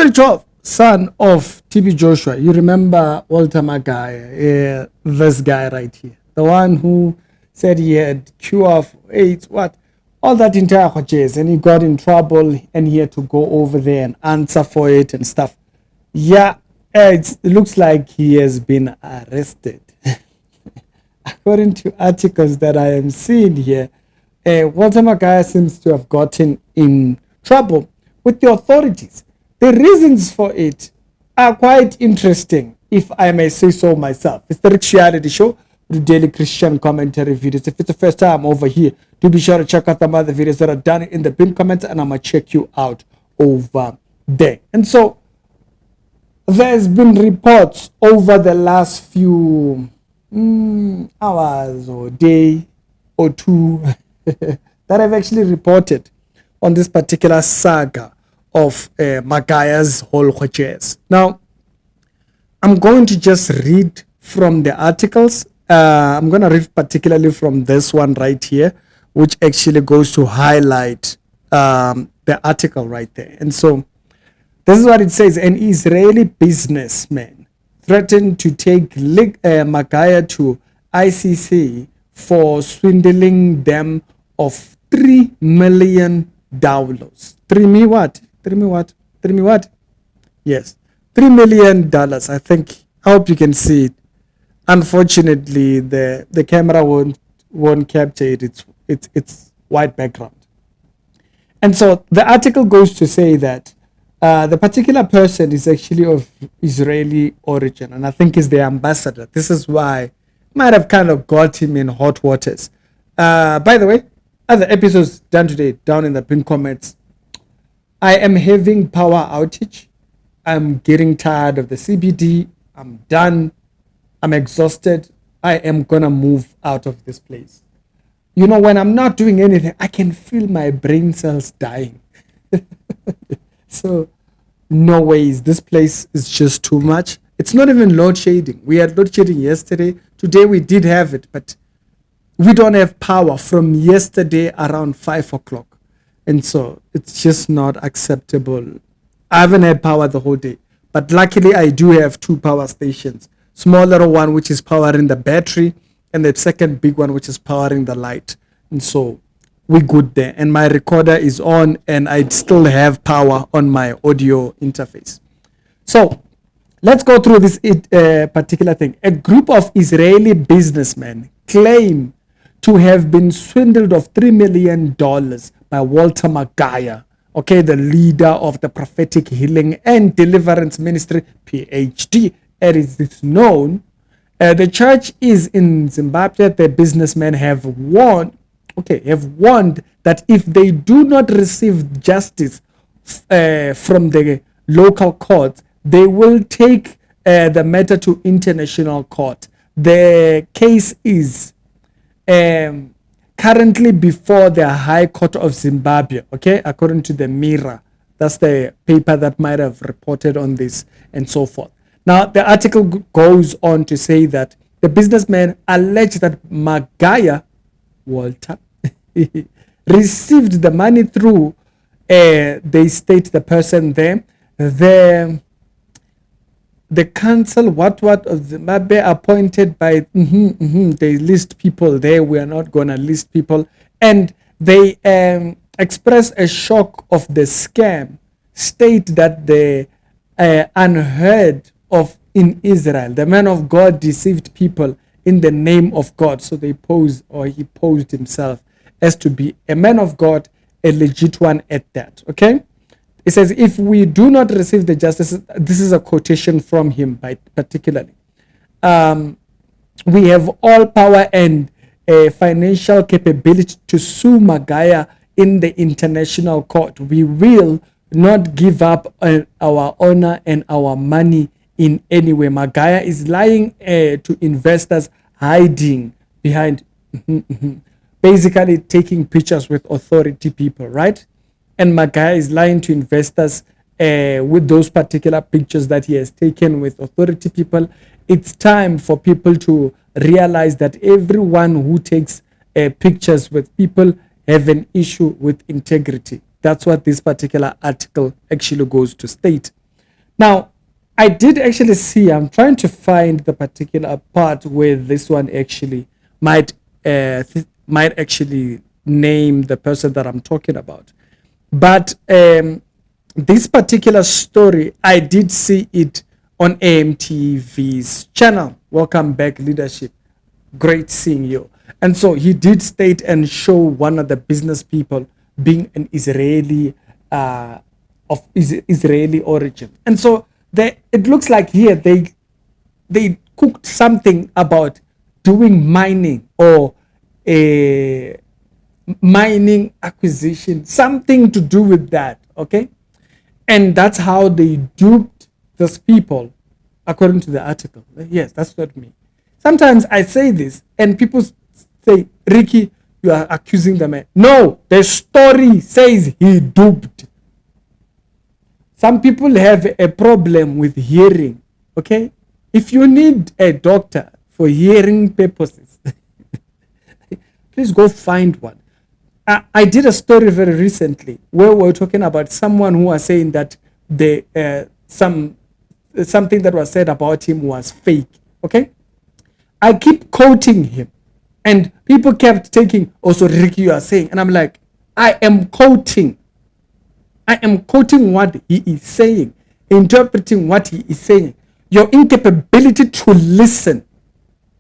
Number 12, son of TB Joshua. You remember Walter Magaya, this guy right here, the one who said he had cure for AIDS, what? All that entire jazz, and he got in trouble and he had to go over there and answer for it and stuff. Yeah, it looks like he has been arrested. According to articles that I am seeing here, Walter Magaya seems to have gotten in trouble with the authorities. The reasons for it are quite interesting, if I may say so myself. It's the Rich Reality Show, the daily Christian commentary videos. If it's the first time over here, do be sure to check out the other videos that are done in the pinned comments, and I'm going to check you out over there. And so, there's been reports over the last few hours or day or two that I've actually reported on this particular saga of Magaya's whole jazz. Now, I'm going to just read from the articles. I'm going to read particularly from this one right here, which actually goes to highlight the article right there. And so, this is what it says. An Israeli businessman threatened to take Magaya to ICC for swindling them of $3 million. 3 me what? 3 me what? 3 me what? Yes, $3 million. I think. I hope you can see it. Unfortunately, the camera won't capture it. It's white background. And so the article goes to say that the particular person is actually of Israeli origin, and I think is the ambassador. This is why might have kind of got him in hot waters. By the way, other episodes done today, down in the pinned comments. I am having power outage. I'm getting tired of the CBD. I'm done. I'm exhausted. I am gonna move out of this place. You know, when I'm not doing anything, I can feel my brain cells dying. So, no ways. This place is just too much. It's not even load shading. We had load shading yesterday. Today we did have it, but we don't have power from yesterday around 5 o'clock. And so it's just not acceptable. I haven't had power the whole day. But luckily I do have 2 power stations. Smaller one which is powering the battery, and the second big one which is powering the light. And so we're good there. And my recorder is on, and I still have power on my audio interface. So let's go through this particular thing. A group of Israeli businessmen claim to have been swindled of $3 million by Walter Magaya, okay, the leader of the Prophetic Healing and Deliverance Ministry, PhD, as it's known. The church is in Zimbabwe. The businessmen have warned that if they do not receive justice from the local courts, they will take the matter to international court. The case is currently before the High Court of Zimbabwe, okay, according to the Mirror. That's the paper that might have reported on this and so forth. Now, the article goes on to say that the businessman alleged that Magaya, Walter, received the money through, they state the person there, the council, what of Zimbabwe appointed by, they list people there. We are not going to list people. And they express a shock of the scam, state that the unheard of in Israel. The man of God deceived people in the name of God. So he posed himself as to be a man of God, a legit one at that. Okay? It says, if we do not receive the justice, this is a quotation from him particularly. We have all power and financial capability to sue Magaya in the international court. We will not give up our honor and our money in any way. Magaya is lying to investors, hiding behind, basically taking pictures with authority people, right? And Magaya is lying to investors with those particular pictures that he has taken with authority people. It's time for people to realize that everyone who takes pictures with people have an issue with integrity. That's what this particular article actually goes to state. Now, I did actually see, I'm trying to find the particular part where this one actually might actually name the person that I'm talking about. But this particular story, I did see it on AMTV's channel. Welcome back, leadership. Great seeing you. And so he did state and show one of the business people being an Israeli of Israeli origin. And so it looks like here they cooked something about doing mining or a mining acquisition, something to do with that. Okay. And that's how they duped those people, according to the article. Yes, that's not me. Sometimes I say this and people say, Ricky, you are accusing the man. No, the story says he duped. Some people have a problem with hearing. Okay. If you need a doctor for hearing purposes, please go find one. I did a story very recently where we were talking about someone who was saying that something that was said about him was fake. Okay, I keep quoting him, and people kept taking, also Ricky, you are saying, and I'm like, I am quoting what he is saying, interpreting what he is saying. Your incapability to listen.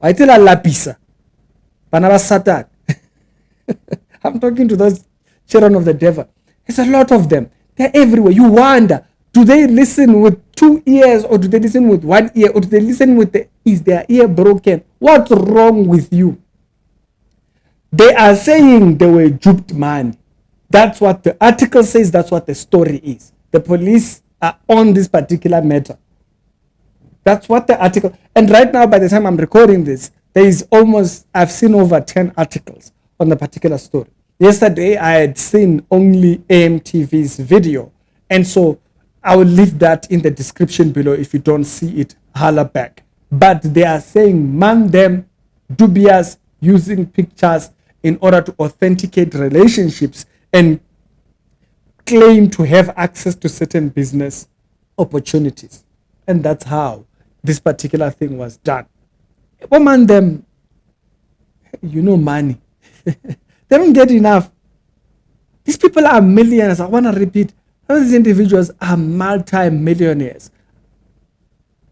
I tell Allah Pisa, Banaba Satan. I'm talking to those children of the devil. There's a lot of them. They're everywhere. You wonder, do they listen with 2 ears or do they listen with 1 ear or do they listen with is their ear broken? What's wrong with you? They are saying they were duped, man. That's what the article says. That's what the story is. The police are on this particular matter. That's what the article. And right now, by the time I'm recording this, there is I've seen over 10 articles on the particular story. Yesterday, I had seen only AMTV's video. And so I will leave that in the description below. If you don't see it, holler back. But they are saying, man, them dubious, using pictures in order to authenticate relationships and claim to have access to certain business opportunities. And that's how this particular thing was done. Man, them, money. They don't get enough. These people are millionaires. I want to repeat, these individuals are multi-millionaires.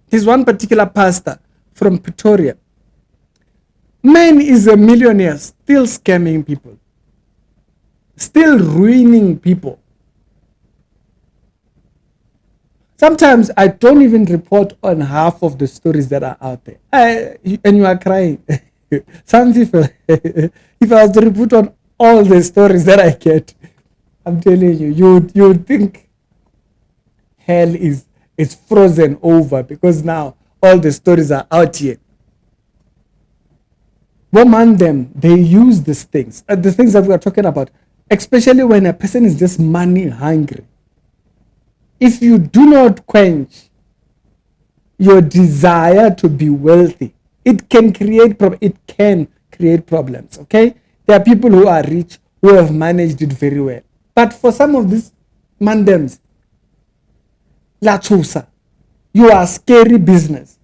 There's one particular pastor from Pretoria. Man is a millionaire, still scamming people, still ruining people. Sometimes I don't even report on half of the stories that are out there. And you are crying. Some people, if I was to report on all the stories that I get, I'm telling you, you would think hell is frozen over because now all the stories are out here. Woman them, they use these things, the things that we are talking about, especially when a person is just money hungry. If you do not quench your desire to be wealthy, it can create problems. Okay, there are people who are rich who have managed it very well, but for some of these mandems, la chusa, you are scary business.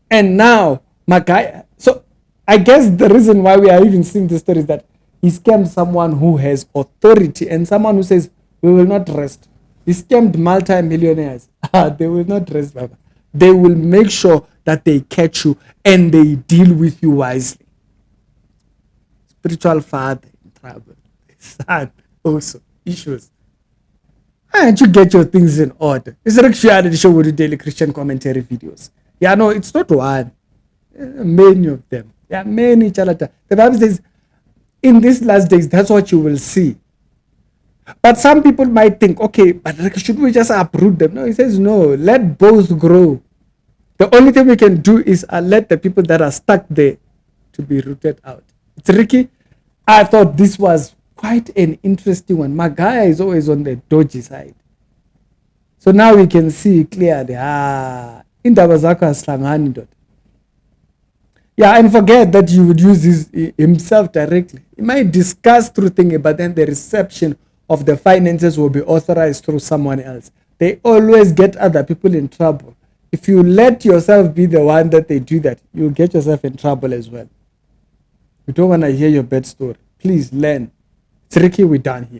And now Magaya, so I guess the reason why we are even seeing this story is that he scammed someone who has authority and someone who says we will not rest. He scammed multi-millionaires. They will not rest, Baba. They will make sure that they catch you and they deal with you wisely. Spiritual father in trouble. Son also issues. And you get your things in order. It's actually the show with the daily Christian commentary videos. Yeah, no, it's not one. Many of them. There are many charlatans. The Bible says, in these last days, that's what you will see. But some people might think, okay, but should we just uproot them? No, he says, no, let both grow. The only thing we can do is let the people that are stuck there to be rooted out. It's Ricky. I thought this was quite an interesting one. Magaya is always on the dodgy side. So now we can see clearly, indaba zakho asihlangani ndoda. Yeah, and forget that you would use himself directly. He might discuss through things, but then the reception of the finances will be authorized through someone else. They always get other people in trouble. If you let yourself be the one that they do that, you'll get yourself in trouble as well. We don't want to hear your bad story. Please learn. It's Ricky, we're done here.